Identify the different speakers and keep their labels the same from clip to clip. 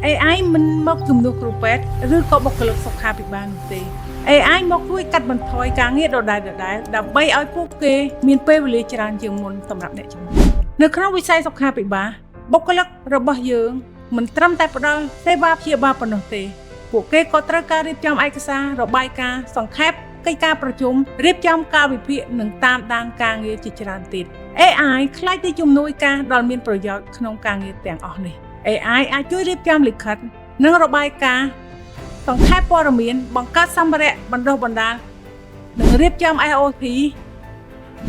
Speaker 1: AI មិនមកជំនួសគ្រូពេទ្យឬក៏បុគ្គលិកសុខាភិបាលនោះទេ AI មកជួយកាត់បន្ថយការងារដដែលៗដើម្បីឲ្យពួកគេមានពេលវេលាច្រើនជាងមុនសម្រាប់អ្នកជំងឺនៅក្នុងវិស័យសុខាភិបាលបុគ្គលិករបស់យើងមិនត្រឹមតែផ្ដល់សេវាព្យាបាលប៉ុណ្ណោះទេពួកគេក៏ត្រូវការរៀបចំឯកសាររបាយការណ៍សង្ខេបកិច្ចការប្រជុំរៀបចំកាលវិភាគនិងតាមដានការងារជាច្រើនទៀត AI ក្លាយជាជំនួយការដ៏មានប្រយោជន៍ក្នុងការងារទាំងអស់នេះ AI អាចជួយរៀបចំលិខិតនិងរបាយការណ៍សង្ខេបព័ត៌មានបង្កើតសម្ភារៈបណ្ដុះបណ្ដាលនិងរៀបចំ SOP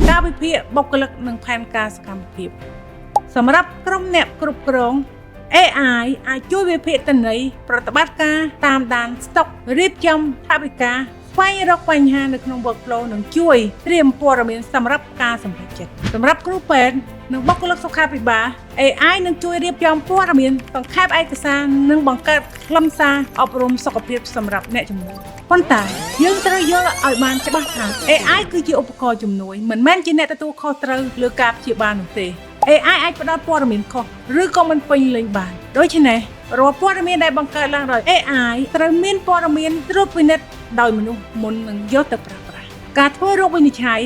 Speaker 1: ការវិភាគបុគ្គលិកនិងផែនការសកម្មភាពសម្រាប់ក្រុមអ្នកគ្រប់គ្រង AI អាចជួយវិភាគទិន្នន័យប្រតិបត្តិការតាមដានស្តុករៀបចំថវិកាស្វែងរកបញ្ហានៅក្នុង workflow និងជួយត្រៀមព័ត៌មានសម្រាប់ការសម្រេចចិត្តសម្រាប់គ្រូពេទ្យនិងបុគ្គលិកសុខាភិបាល AI នឹងជួយរៀបចំព័ត៌មានសង្ខេបឯកសារនិងបង្កើតខ្លឹមសារអប់រំសុខភាពសម្រាប់អ្នកជំងឺប៉ុន្តែយើងត្រូវយល់ឲ្យបានច្បាស់ថា AI គឺជាឧបករណ៍ជំនួយមិនមែនជាអ្នកទទួលខុសត្រូវលើការព្យាបាលនោះទេ AI អាចផ្ដល់ព័ត៌មានខុសឬក៏មិនពេញលេញបានដូច្នេះរាល់ព័ត៌មានដែលបង្កើតឡើងដោយ AI ត្រូវមានព័ត៌មានត្រួតពិនិត្យដោយមនុស្សមុននឹងយកទៅប្រើប្រាស់ការធ្វើរោគវិនិច្ឆ័យ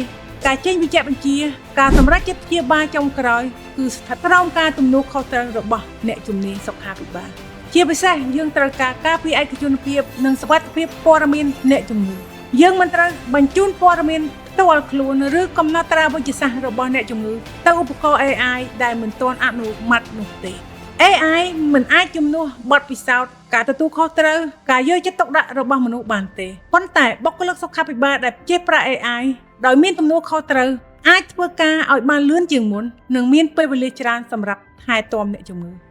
Speaker 1: ការចេញវិជ្ជាបញ្ជាការសម្រេចចិត្តព្យាបាលចុងក្រោយគឺស្ថិតក្រោមការទំនួលខុសត្រូវរបស់អ្នកជំនាញសុខាភិបាលជាពិសេសយើងត្រូវការពារឯកជនភាពនិងសុវត្ថិភាពព័ត៌មានអ្នកជំងឺយើងមិនត្រូវបញ្ជូនព័ត៌មានផ្ទាល់ខ្លួនឬកំណត់ត្រាវិទ្យាសាស្ត្ររបស់អ្នកជំងឺទៅឧបករណ៍ AI ដែលមិនទាន់អនុម័តនោះទេ AI មិនអាចជំនួសបទពិសោធន៍ការទទួលខុសត្រូវការយកចិត្តទុកដាក់របស់មនុស្សបានទេប៉ុន្តែបុគ្គលិកសុខាភិបាលដែលចេះប្រើ AI ដោយមានទំនួលខុសត្រូវអាចធ្វើការឲ្យបានលឿនជាងមុននិងមានពេលវេលាច្រើនសម្រាប់ថែទាំអ្នកជំងឺ